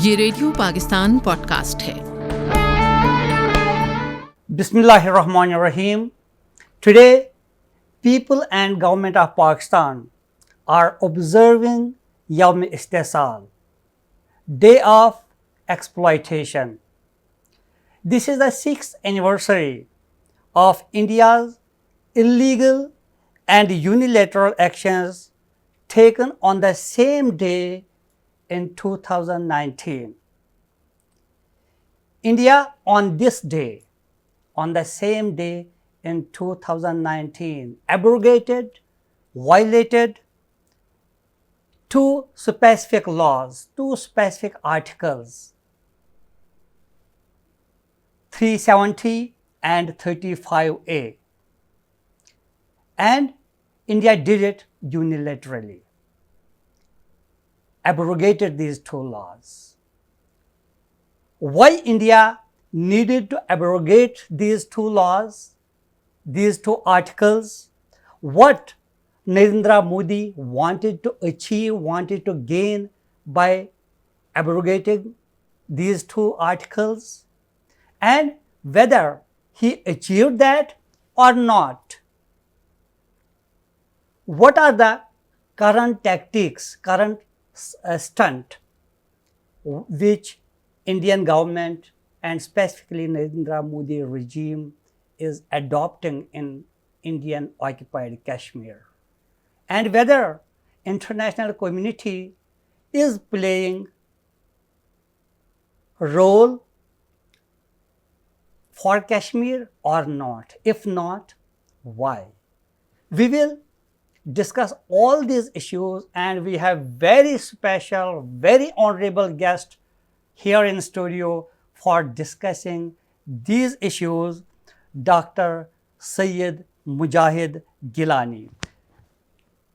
ये radio Pakistan podcast है। Bismillahirrahmanirrahim. Today, people and government of Pakistan are observing Yawm Istisal, Day of Exploitation. This is the 6th anniversary of India's illegal and unilateral actions taken on the same day in 2019. India on this day, on the same day in 2019, abrogated, violated two specific laws, two specific articles, 370 and 35A. And India did it unilaterally, abrogated these two laws. Why India needed to abrogate these two laws, these two articles, what Narendra Modi wanted to achieve, wanted to gain by abrogating these two articles, and whether he achieved that or not. What are the current tactics, current stunt which Indian government and specifically Narendra Modi regime is adopting in Indian occupied Kashmir, and whether international community is playing a role for Kashmir or not. If not, why? We will discuss all these issues, and we have very special, very honorable guest here in studio for discussing these issues, Dr. Syed Mujahid Gillani.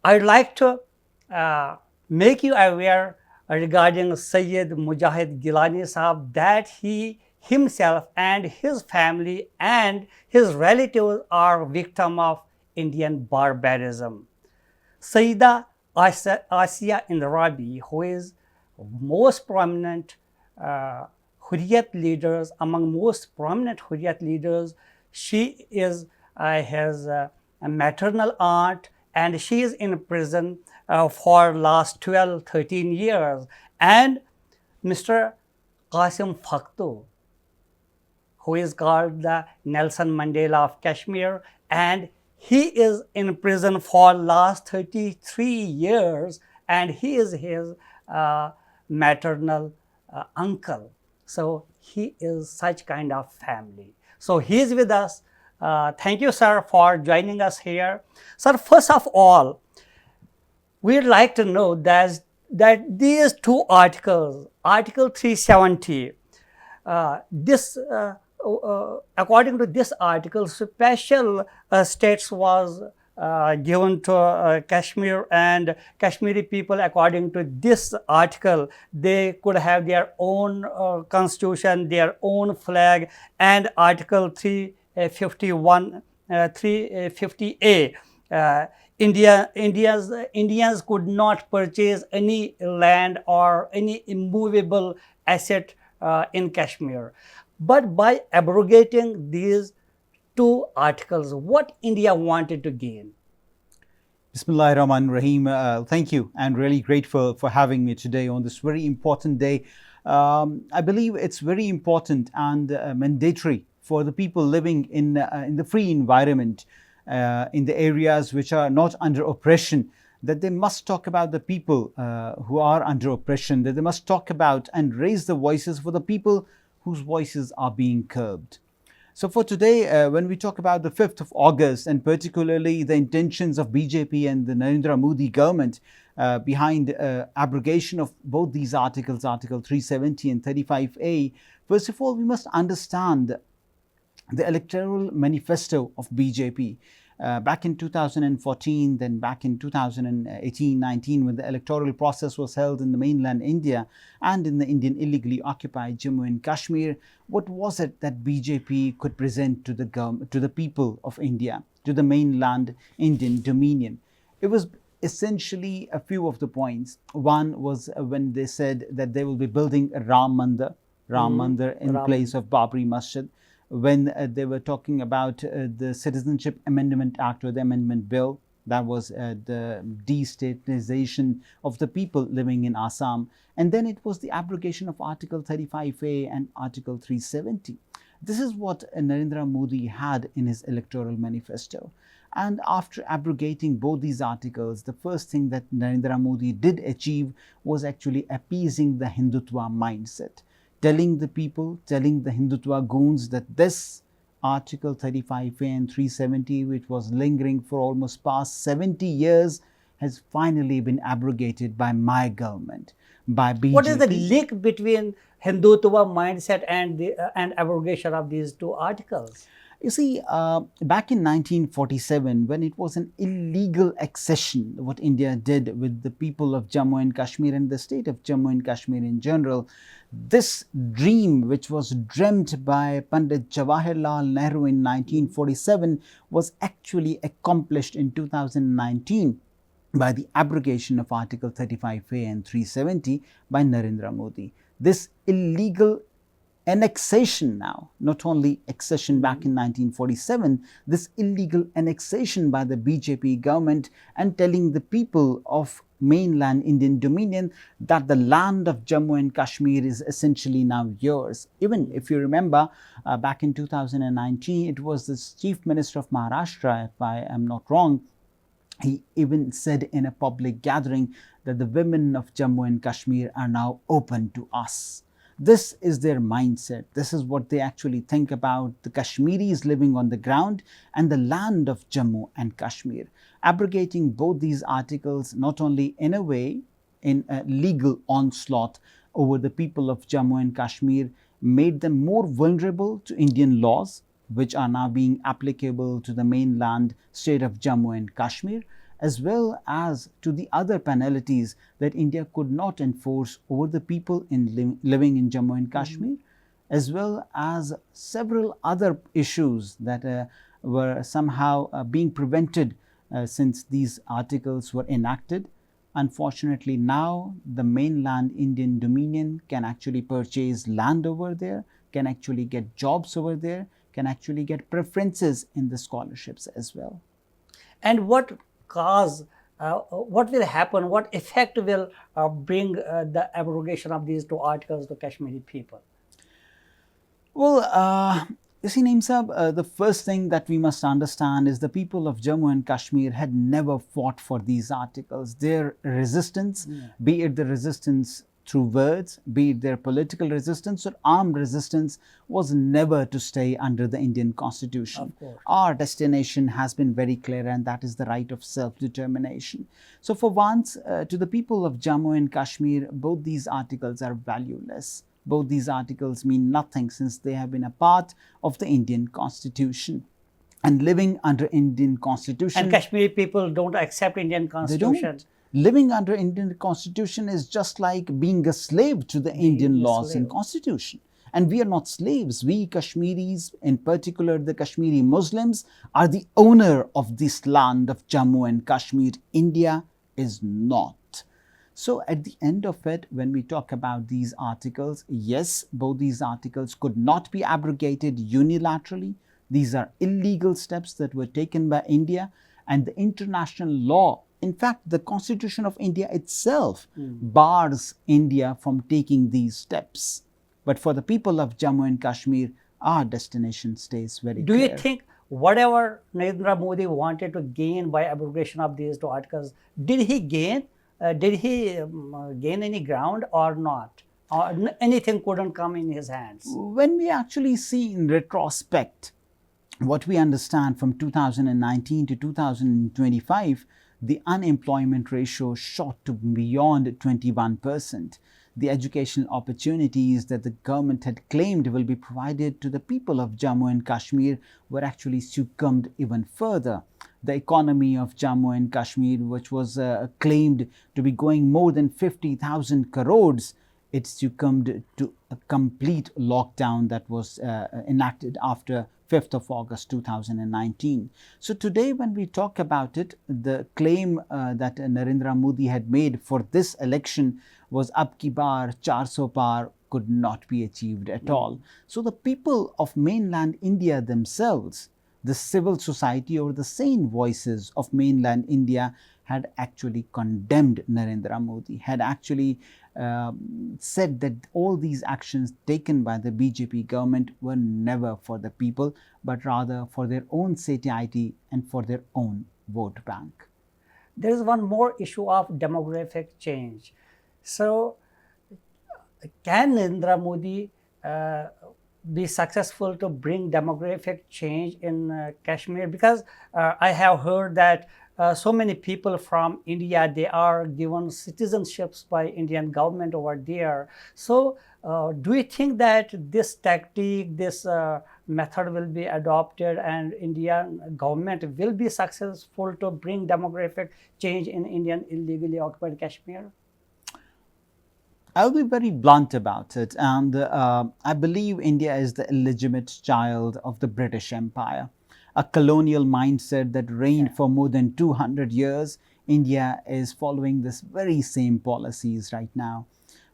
I'd like to make you aware regarding Syed Mujahid Gillani Sahab that he himself and his family and his relatives are victims of Indian barbarism. Sayyida Asiya Indirabi, who is most prominent Hurriyat leaders, among most prominent Hurriyat leaders, she is his a maternal aunt, and she is in prison for last 12-13 years. And Mr. Qasim Fakhtu, who is called the Nelson Mandela of Kashmir, and he is in prison for last 33 years, and he is his maternal uncle. So he is such kind of family. So he is with us. Thank you, sir, for joining us here. Sir, first of all, we'd like to know that these two articles, Article 370, according to this article, special status was given to Kashmir, and Kashmiri people, according to this article, they could have their own constitution, their own flag, and Article 350A. Indians could not purchase any land or any immovable asset in Kashmir. But by abrogating these two articles, what India wanted to gain? Bismillahirrahmanirrahim. Thank you, and really grateful for having me today on this very important day. I believe it's very important and mandatory for the people living in the free environment, in the areas which are not under oppression, that they must talk about the people who are under oppression, that they must talk about and raise the voices for the people whose voices are being curbed. So for today, when we talk about the 5th of August, and particularly the intentions of BJP and the Narendra Modi government behind abrogation of both these articles, Article 370 and 35A, first of all, we must understand the electoral manifesto of BJP. Back in 2014, then back in 2018-19, when the electoral process was held in the mainland India and in the Indian illegally occupied Jammu and Kashmir, what was it that BJP could present to the people of India, to the mainland Indian dominion? It was essentially a few of the points. One was when they said that they will be building a Ram Mandir in place of Babri Masjid. When they were talking about the Citizenship Amendment Act or the Amendment Bill, that was the destatization of the people living in Assam. And then it was the abrogation of Article 35A and Article 370. This is what Narendra Modi had in his electoral manifesto. And after abrogating both these articles, the first thing that Narendra Modi did achieve was actually appeasing the Hindutva mindset, telling the people, telling the Hindutva goons that this Article 35A and 370, which was lingering for almost past 70 years, has finally been abrogated by my government, by BJP. What is the link between Hindutva mindset and the abrogation of these two articles? You see, back in 1947, when it was an illegal accession, what India did with the people of Jammu and Kashmir and the state of Jammu and Kashmir in general, this dream, which was dreamt by Pandit Jawaharlal Nehru in 1947, was actually accomplished in 2019 by the abrogation of Article 35A and 370 by Narendra Modi. This illegal annexation now, not only accession back in 1947, this illegal annexation by the BJP government and telling the people of mainland Indian Dominion that the land of Jammu and Kashmir is essentially now yours. Even if you remember, back in 2019, it was the Chief Minister of Maharashtra, if I am not wrong, he even said in a public gathering that the women of Jammu and Kashmir are now open to us. This is their mindset. This is what they actually think about the Kashmiris living on the ground and the land of Jammu and Kashmir. Abrogating both these articles, not only in a way, in a legal onslaught over the people of Jammu and Kashmir, made them more vulnerable to Indian laws, which are now being applicable to the mainland state of Jammu and Kashmir, as well as to the other penalties that India could not enforce over the people living in Jammu and Kashmir, as well as several other issues that were somehow being prevented since these articles were enacted. Unfortunately, now the mainland Indian Dominion can actually purchase land over there, can actually get jobs over there, can actually get preferences in the scholarships as well. And what will happen, what effect will bring the abrogation of these two articles to Kashmiri people? Well, you see, Naeem Saab, the first thing that we must understand is the people of Jammu and Kashmir had never fought for these articles. Their resistance, be it the resistance through words, be it their political resistance or armed resistance, was never to stay under the Indian Constitution. Our destination has been very clear, and that is the right of self-determination. So for once, to the people of Jammu and Kashmir, both these articles are valueless. Both these articles mean nothing since they have been a part of the Indian Constitution. And living under Indian Constitution... And Kashmiri people don't accept Indian Constitution. They don't. Living under Indian Constitution is just like being a slave to the Indian laws and Constitution. And we are not slaves. We Kashmiris, in particular the Kashmiri Muslims, are the owner of this land of Jammu and Kashmir. India is not. So at the end of it, when we talk about these articles, yes, both these articles could not be abrogated unilaterally. These are illegal steps that were taken by India, and the international law, in fact, the Constitution of India itself bars India from taking these steps. But for the people of Jammu and Kashmir, our destination stays very clear. Do you think whatever Narendra Modi wanted to gain by abrogation of these two articles, did he gain? Did he gain any ground or not? Or anything couldn't come in his hands? When we actually see in retrospect what we understand from 2019 to 2025, the unemployment ratio shot to beyond 21%. The educational opportunities that the government had claimed will be provided to the people of Jammu and Kashmir were actually succumbed even further. The economy of Jammu and Kashmir, which was claimed to be going more than 50,000 crores, it succumbed to a complete lockdown that was enacted after 5th of August 2019. So today when we talk about it, the claim that Narendra Modi had made for this election was ab ki baar 400 par could not be achieved at all. So the people of mainland India themselves, the civil society or the sane voices of mainland India had actually condemned Narendra Modi, had actually said that all these actions taken by the BJP government were never for the people, but rather for their own satiety and for their own vote bank. There is one more issue of demographic change. So, can Narendra Modi be successful to bring demographic change in Kashmir? Because I have heard that so many people from India, they are given citizenships by Indian government over there. So do you think that this tactic, this method will be adopted and Indian government will be successful to bring demographic change in Indian illegally occupied Kashmir? I'll be very blunt about it, and I believe India is the illegitimate child of the British Empire, a colonial mindset that reigned for more than 200 years. India is following this very same policies right now.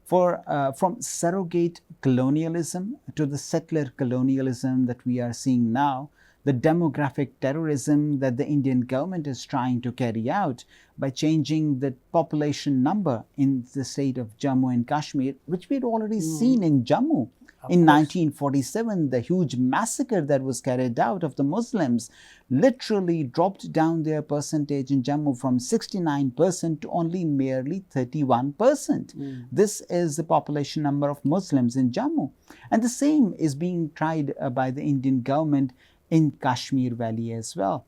From surrogate colonialism to the settler colonialism that we are seeing now, the demographic terrorism that the Indian government is trying to carry out by changing the population number in the state of Jammu and Kashmir, which we had already seen in Jammu. In 1947, the huge massacre that was carried out of the Muslims literally dropped down their percentage in Jammu from 69% to only merely 31%. This is the population number of Muslims in Jammu. And the same is being tried by the Indian government in Kashmir Valley as well.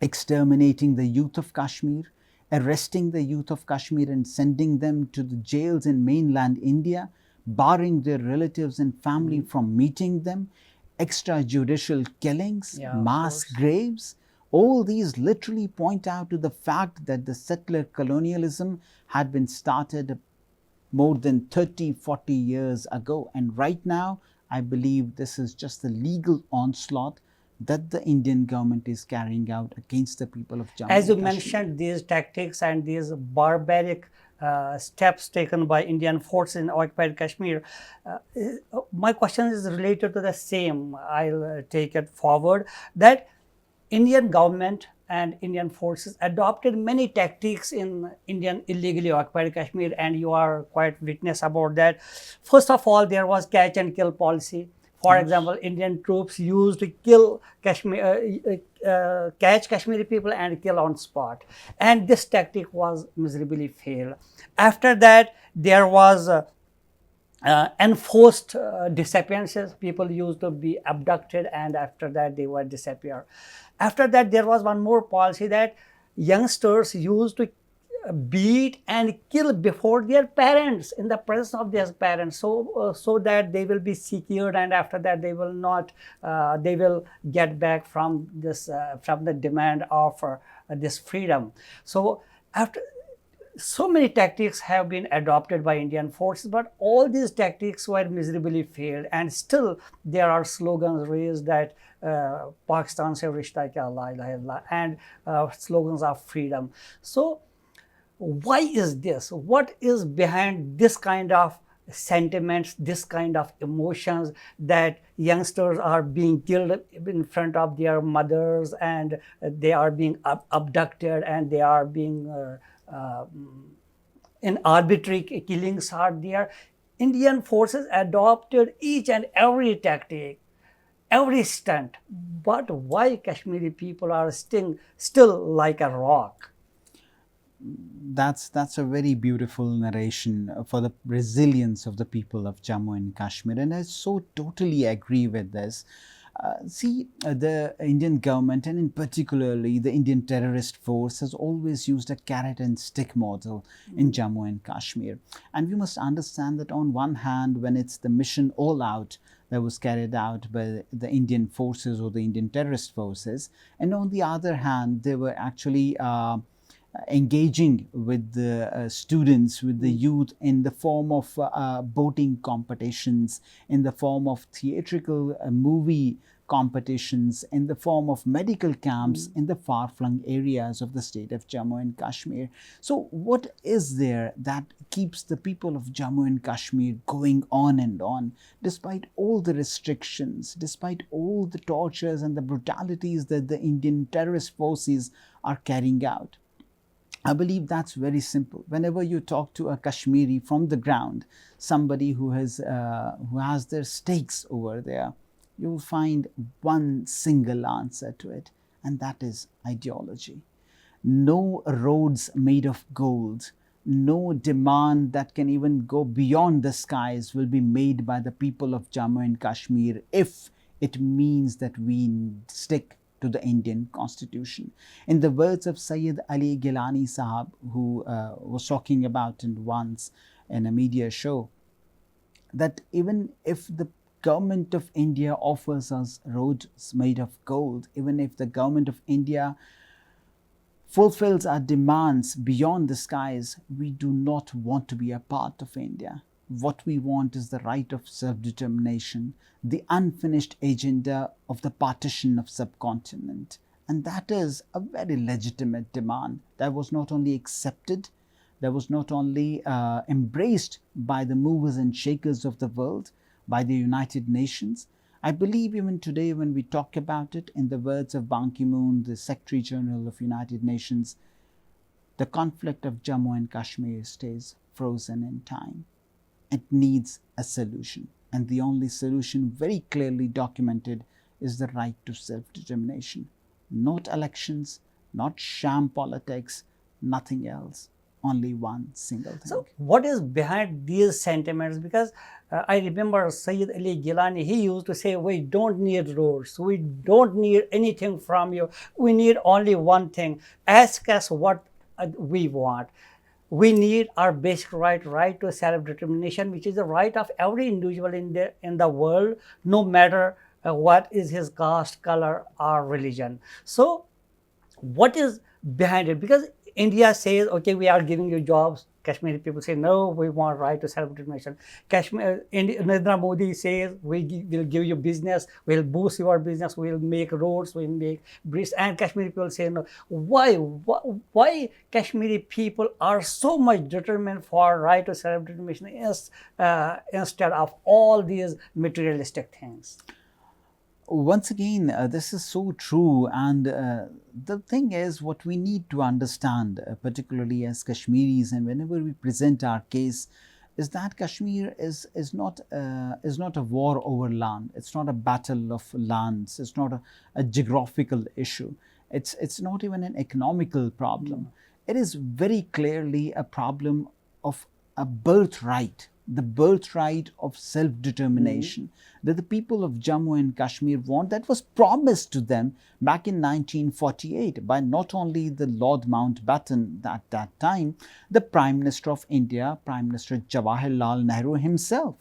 Exterminating the youth of Kashmir, arresting the youth of Kashmir and sending them to the jails in mainland India, barring their relatives and family from meeting them, extrajudicial killings, mass graves. All these literally point out to the fact that the settler colonialism had been started more than 30, 40 years ago. And right now, I believe this is just the legal onslaught that the Indian government is carrying out against the people of Jammu. As you mentioned, these tactics and these barbaric steps taken by Indian forces in occupied Kashmir. My question is related to the same. I'll take it forward that Indian government and Indian forces adopted many tactics in Indian illegally occupied Kashmir, and you are quite witness about that. First of all, there was catch and kill policy. For example, Indian troops used to kill Kashmir, catch Kashmiri people and kill on spot. And this tactic was miserably failed. After that, there was enforced disappearances. People used to be abducted and after that they would disappear. After that, there was one more policy that youngsters used to beat and kill before their parents, in the presence of their parents, so that they will be secured, and after that they will not they will get back from this from the demand of this freedom. So after, so many tactics have been adopted by Indian forces, but all these tactics were miserably failed, and still there are slogans raised that Pakistan se rishta kya la ilaha illallah, and slogans of freedom. So why is this? What is behind this kind of sentiments, this kind of emotions, that youngsters are being killed in front of their mothers, and they are being abducted, and they are being in arbitrary killings are there? Indian forces adopted each and every tactic, every stunt, but why Kashmiri people are still like a rock? That's a very beautiful narration for the resilience of the people of Jammu and Kashmir, and I so totally agree with this. The Indian government, and in particularly the Indian terrorist force, has always used a carrot and stick model in Jammu and Kashmir. And we must understand that on one hand, when it's the mission All Out that was carried out by the Indian forces or the Indian terrorist forces, and on the other hand, they were actually engaging with the students, with the youth, in the form of boating competitions, in the form of theatrical movie competitions, in the form of medical camps in the far-flung areas of the state of Jammu and Kashmir. So what is there that keeps the people of Jammu and Kashmir going on and on, despite all the restrictions, despite all the tortures and the brutalities that the Indian terrorist forces are carrying out? I believe that's very simple. Whenever you talk to a Kashmiri from the ground, somebody who has their stakes over there, you will find one single answer to it, and that is ideology. No roads made of gold, no demand that can even go beyond the skies will be made by the people of Jammu and Kashmir if it means that we stick to the Indian constitution. In the words of Syed Ali Gillani Sahab, who was talking about it once in a media show, that even if the government of India offers us roads made of gold, even if the government of India fulfills our demands beyond the skies, we do not want to be a part of India. What we want is the right of self-determination, the unfinished agenda of the partition of subcontinent. And that is a very legitimate demand that was not only accepted, that was not only embraced by the movers and shakers of the world, by the United Nations. I believe even today when we talk about it, in the words of Ban Ki-moon, the Secretary General of United Nations, the conflict of Jammu and Kashmir stays frozen in time. It needs a solution, and the only solution very clearly documented is the right to self-determination. Not elections, not sham politics, nothing else. Only one single thing. So what is behind these sentiments? Because I remember Syed Ali Gillani, he used to say, we don't need roads, we don't need anything from you, we need only one thing, ask us what we want. We need our basic right to self-determination, which is the right of every individual in the world, no matter what is his caste, color, or religion. So what is behind it? Because India says, okay, we are giving you jobs. Kashmiri people say, no, we want right to self-determination. Narendra Modi says, we will give you business, we'll boost your business, we'll make roads, we'll make bridges. And Kashmiri people say, no. Why Kashmiri people are so much determined for right to self-determination instead of all these materialistic things? Once again, this is so true, and the thing is, what we need to understand, particularly as Kashmiris, and whenever we present our case, is that Kashmir is not a war over land. It's not a battle of lands. It's not a geographical issue. It's not even an economical problem. It is very clearly a problem of a birthright, the birthright of self-determination that the people of Jammu and Kashmir want, that was promised to them back in 1948 by not only the Lord Mountbatten at that time, the Prime Minister of India, Prime Minister Jawaharlal Nehru himself.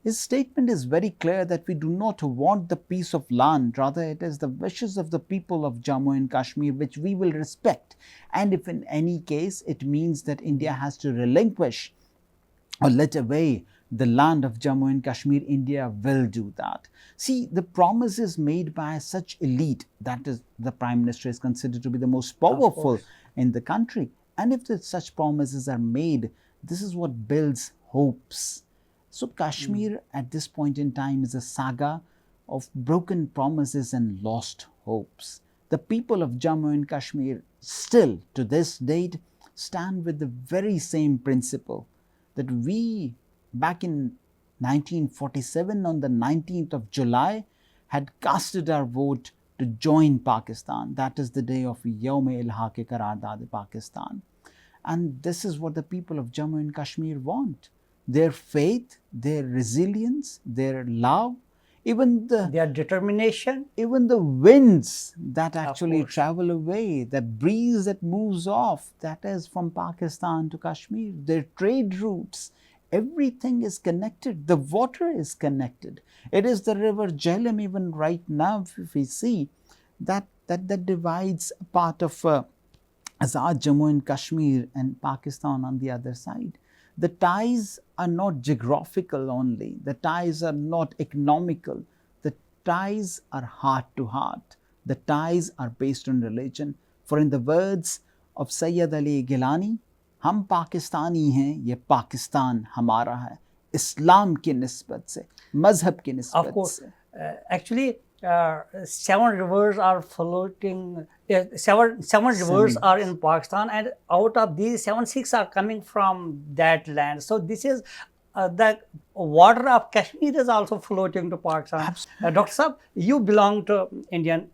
His statement is very clear that we do not want the piece of land, rather it is the wishes of the people of Jammu and Kashmir which we will respect. And if in any case it means that India has to relinquish or let away the land of Jammu and Kashmir, India will do that. See, the promises made by such elite, that is, the Prime Minister is considered to be the most powerful in the country. And if such promises are made, this is what builds hopes. So Kashmir at this point in time is a saga of broken promises and lost hopes. The people of Jammu and Kashmir still to this date stand with the very same principle that we, back in 1947 on the 19th of July, had casted our vote to join Pakistan. That is the day of Yawm-e-Ilhaq-e Qaraardad Pakistan. And this is what the people of Jammu and Kashmir want. Their faith, their resilience, their love, even their determination, even the winds that actually travel away, the breeze that moves off, that is from Pakistan to Kashmir, their trade routes, everything is connected. The water is connected. It is the river Jhelum even right now, if we see, that divides a part of Azad Jammu and Kashmir and Pakistan on the other side. The ties are not geographical only. The ties are not economical. The ties are heart to heart. The ties are based on religion. For in the words of Syed Ali Gillani, हम पाकिस्तानी हैं, ये पाकिस्तान हमारा है, इस्लाम की निस्बत से, मजहब की निस्बत Of course, से. actually, 7 rivers are floating. Seven rivers are in Pakistan, and out of these 7, 6 are coming from that land. So this is the water of Kashmir is also floating to Pakistan. Dr. Saab, you belong to Indian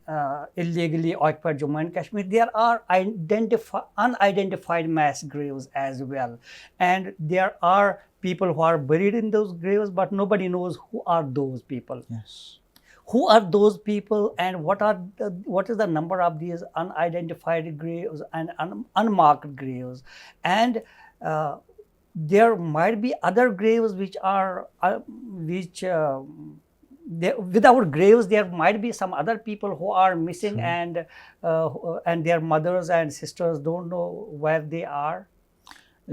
illegally occupied Jammu and Kashmir. There are unidentified mass graves as well, and there are people who are buried in those graves, but nobody knows who are those people. Yes. Who are those people, and what is the number of these unidentified graves and unmarked graves? And there might be other graves which are without graves. There might be some other people who are missing, sure. And their mothers and sisters don't know where they are.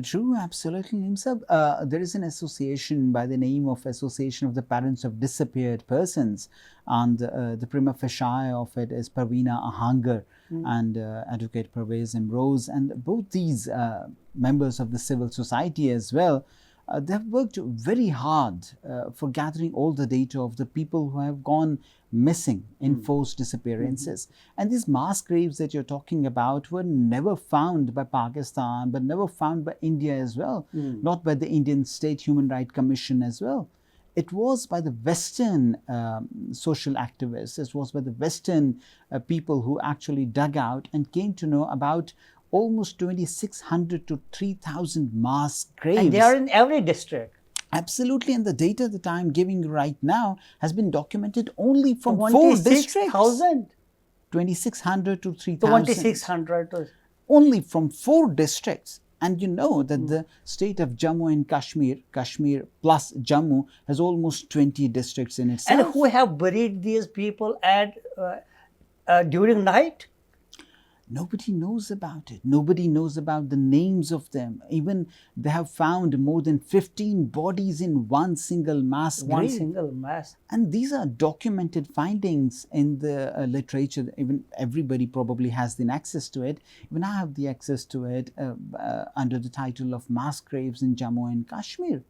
True, absolutely. There is an association by the name of Association of the Parents of Disappeared Persons, and the prima facie of it is Parveena Ahangar and Advocate Pervez Imroz, and both these members of the civil society as well. They have worked very hard for gathering all the data of the people who have gone missing in forced disappearances. And these mass graves that you're talking about were never found by Pakistan, but never found by India as well, not by the Indian State Human Rights Commission as well. It was by the Western social activists, it was by the Western people who actually dug out and came to know about almost 2,600 to 3,000 mass graves. And they are in every district. Absolutely, and the data that I am giving you right now has been documented only from 4 districts. 2,600 to 3,000. 2,600 to... Only from 4 districts. And you know that the state of Jammu and Kashmir, Kashmir plus Jammu, has almost 20 districts in itself. And who have buried these people during night? Nobody knows about it. Nobody knows about the names of them. Even they have found more than 15 bodies in one single mass grave. One single mass. And these are documented findings in the literature. Even everybody probably has the access to it. Even I have the access to it under the title of Mass Graves in Jammu and Kashmir.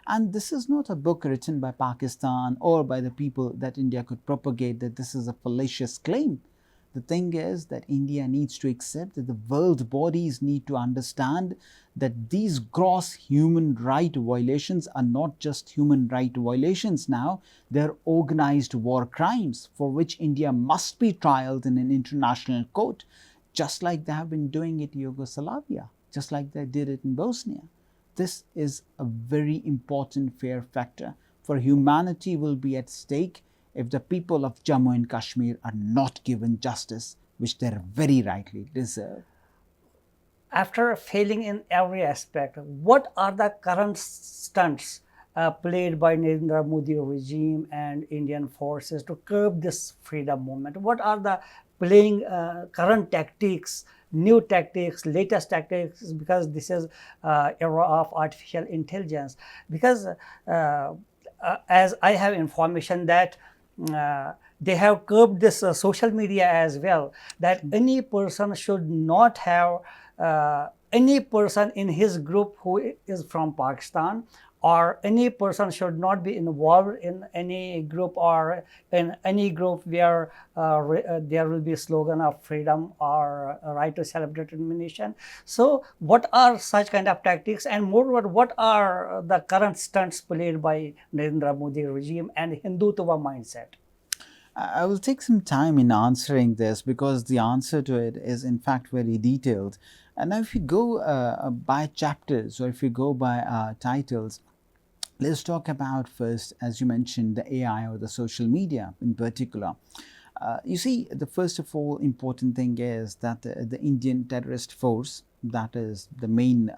And this is not a book written by Pakistan or by the people that India could propagate that this is a fallacious claim. The thing is that India needs to accept that the world bodies need to understand that these gross human right violations are not just human right violations now, they're organized war crimes for which India must be trialed in an international court, just like they have been doing it in Yugoslavia, just like they did it in Bosnia. This is a very important fear factor, for humanity will be at stake if the people of Jammu and Kashmir are not given justice, which they very rightly deserve. After failing in every aspect, what are the current stunts played by Narendra Modi regime and Indian forces to curb this freedom movement? What are the current tactics, new tactics, latest tactics, because this is era of artificial intelligence? Because as I have information that they have curbed this social media as well, that any person should not have any person in his group who is from Pakistan, or any person should not be involved in any group or in any group where there will be a slogan of freedom or right to self-determination. So what are such kind of tactics, and moreover, what are the current stunts played by Narendra Modi regime and Hindutva mindset? I will take some time in answering this because the answer to it is in fact very detailed. And now if you go by chapters or if you go by titles, let's talk about first, as you mentioned, the AI or the social media in particular. You see, the first of all important thing is that the Indian terrorist force, that is the main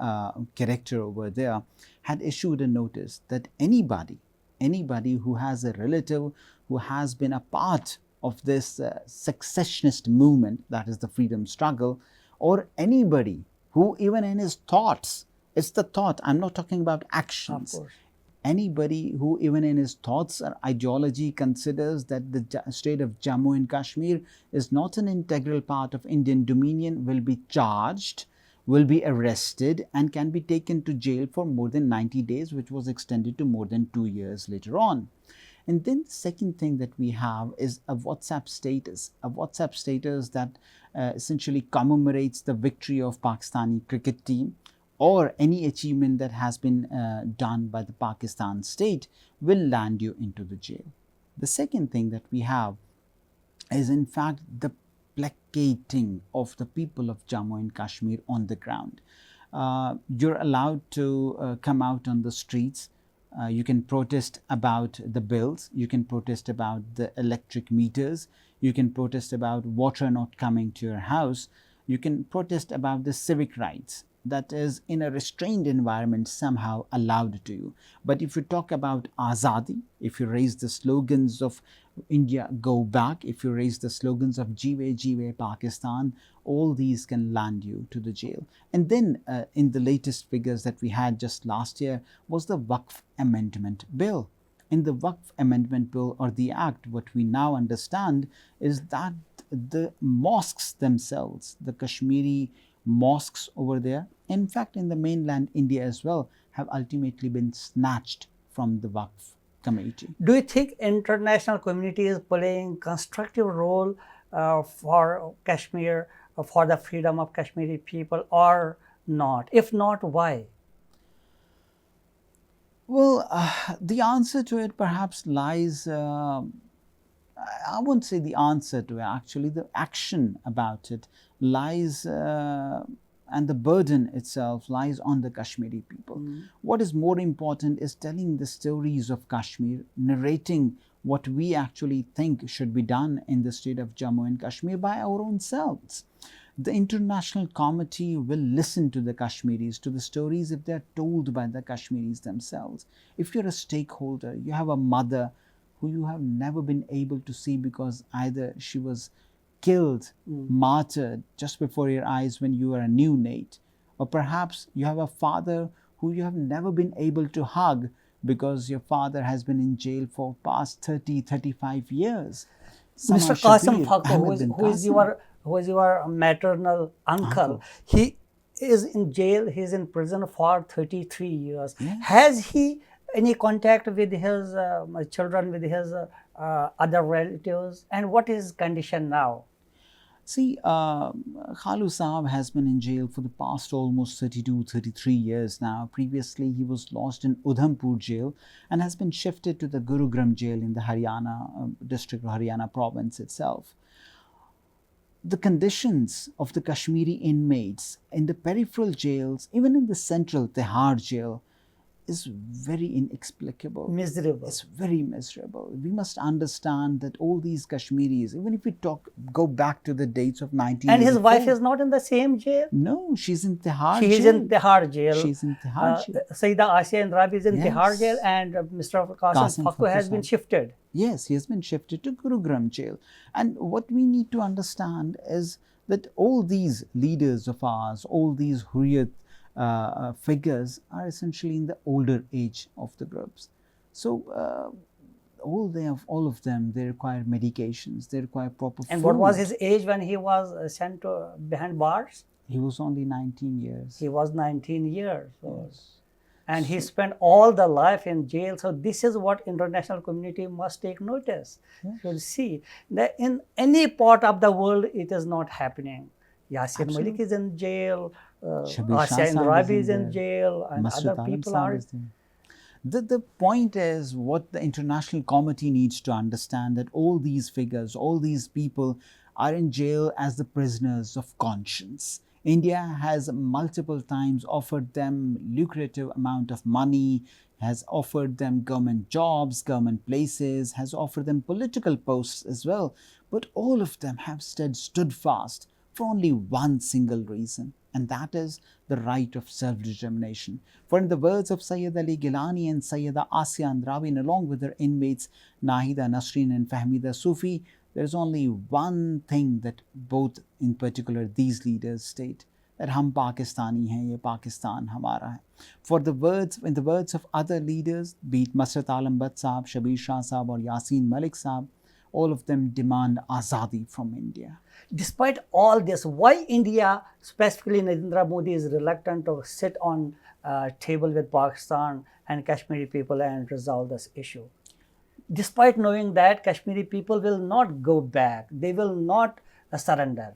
character over there, had issued a notice that anybody who has a relative who has been a part of this secessionist movement, that is the freedom struggle, or anybody who even in his thoughts, it's the thought, I'm not talking about actions. Anybody who even in his thoughts or ideology considers that the state of Jammu and Kashmir is not an integral part of Indian dominion will be charged, will be arrested and can be taken to jail for more than 90 days, which was extended to more than 2 years later on. And then the second thing that we have is a WhatsApp status that essentially commemorates the victory of Pakistani cricket team or any achievement that has been done by the Pakistan state will land you into the jail. The second thing that we have is in fact the placating of the people of Jammu and Kashmir on the ground. You're allowed to come out on the streets. You can protest about the bills, you can protest about the electric meters, you can protest about water not coming to your house, you can protest about the civic rights that is in a restrained environment somehow allowed to you. But if you talk about Azadi, if you raise the slogans of India go back, if you raise the slogans of Jeewe Pakistan, all these can land you to the jail. And then in the latest figures that we had just last year was the Waqf Amendment Bill. In the Waqf Amendment Bill or the Act, what we now understand is that the mosques themselves, the Kashmiri mosques over there, in fact in the mainland India as well, have ultimately been snatched from the Waqf committee. Do you think international community is playing constructive role for Kashmir, for the freedom of Kashmiri people or not? If not, why? Well, the answer to it perhaps lies, I won't say the answer to it, actually the action about it lies and the burden itself lies on the Kashmiri people. What is more important is telling the stories of Kashmir, narrating what we actually think should be done in the state of Jammu and Kashmir by our own selves. The international committee will listen to the Kashmiris, to the stories if they are told by the Kashmiris themselves. If you're a stakeholder, you have a mother who you have never been able to see because either she was killed, martyred just before your eyes when you were a neonate, or perhaps you have a father who you have never been able to hug because your father has been in jail for past 30-35 years. Mr. Qasim Fakko, who is your maternal uncle, he is in jail, he is in prison for 33 years. Yeah. Has he any contact with his children, with his other relatives, and what is his condition now? See, Khalu Saab has been in jail for the past almost 32-33 years now. Previously, he was lodged in Udhampur jail and has been shifted to the Gurugram jail in the Haryana district, Haryana province itself. The conditions of the Kashmiri inmates in the peripheral jails, even in the central Tihar jail, is very inexplicable. Miserable. It's very miserable. We must understand that all these Kashmiris, even if we go back to the dates of 1984. And his wife is not in the same jail? No, she's in Tihar jail. She is in Tihar jail. She's in Tihar jail. Sayyida Asiya and Rabi is in Tihar jail, and Mr. Qasim Fakko has been shifted. Yes, he has been shifted to Gurugram jail. And what we need to understand is that all these leaders of ours, all these Hurriyat figures are essentially in the older age of the groups. So all of them, they require medications, they require proper food. And what was his age when he was sent to behind bars? He was only 19 years. He was 19 years. So. Yes. And he spent all the life in jail. So this is what international community must take notice. Yes. Should see that in any part of the world it is not happening. Yasir Malik is in jail, Asiya and Rabi is in jail, and other people are. The point is what the international committee needs to understand, that all these figures, all these people are in jail as the prisoners of conscience. India has multiple times offered them lucrative amount of money, has offered them government jobs, government places, has offered them political posts as well. But all of them have stood fast for only one single reason, and that is the right of self-determination. For in the words of Syed Ali Gillani and Sayyida Asiya Andrawin, along with their inmates Nahida Nasreen and Fahmida Sufi, there is only one thing that both, in particular these leaders, state, that हम पाकिस्तानी हैं, ये पाकिस्तान हमारा है. In the words of other leaders, be it Masrat Alam Butt Saab, Shabir Shah Saab or Yasin Malik Saab, all of them demand azadi from India. Despite all this, why India, specifically Narendra Modi, is reluctant to sit on a table with Pakistan and Kashmiri people and resolve this issue? Despite knowing that Kashmiri people will not go back, they will not surrender.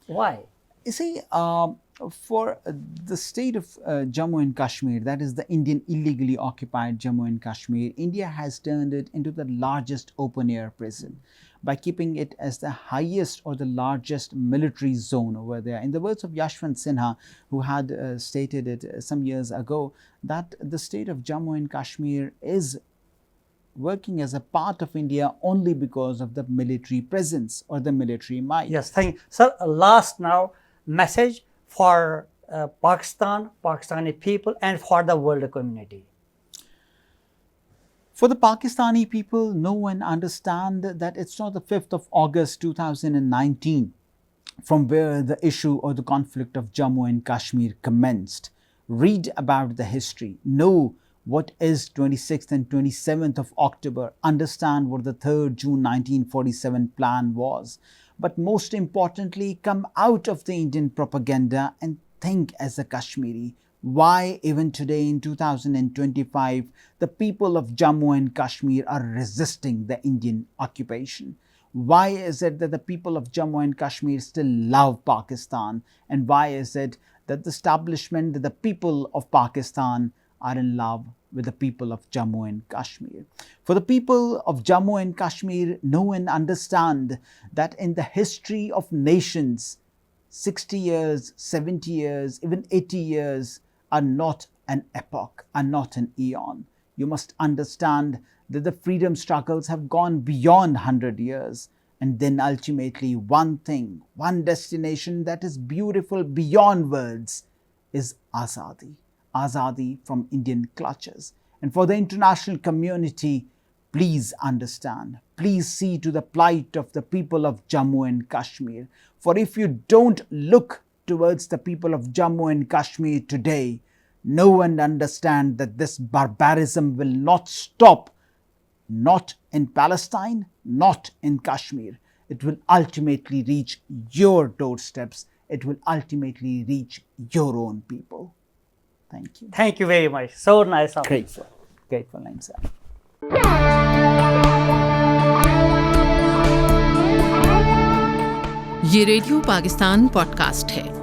Why? You see, for the state of Jammu and Kashmir, that is the Indian illegally occupied Jammu and Kashmir, India has turned it into the largest open-air prison by keeping it as the highest or the largest military zone over there. In the words of Yashwant Sinha, who had stated it some years ago, that the state of Jammu and Kashmir is working as a part of India only because of the military presence or the military might. Yes, thank you. Sir, last now message for Pakistan, Pakistani people and for the world community. For the Pakistani people, know and understand that it's not the 5th of August 2019 from where the issue or the conflict of Jammu and Kashmir commenced. Read about the history. Know what is 26th and 27th of October. Understand what the 3rd June 1947 plan was. But most importantly, come out of the Indian propaganda and think as a Kashmiri. Why even today in 2025, the people of Jammu and Kashmir are resisting the Indian occupation? Why is it that the people of Jammu and Kashmir still love Pakistan? And why is it that the establishment, that the people of Pakistan are in love with the people of Jammu and Kashmir? For the people of Jammu and Kashmir, know and understand that in the history of nations, 60 years, 70 years, even 80 years are not an epoch, are not an eon. You must understand that the freedom struggles have gone beyond 100 years. And then ultimately one thing, one destination that is beautiful beyond words is Azadi. Azadi from Indian clutches. And for the international community, please understand, please see to the plight of the people of Jammu and Kashmir. For if you don't look towards the people of Jammu and Kashmir today, know and understand that this barbarism will not stop, not in Palestine, not in Kashmir. It will ultimately reach your doorsteps. It will ultimately reach your own people. Thank you. Thank you very much. So nice of you. Grateful. Grateful, name, sir. ये radio Pakistan podcast है.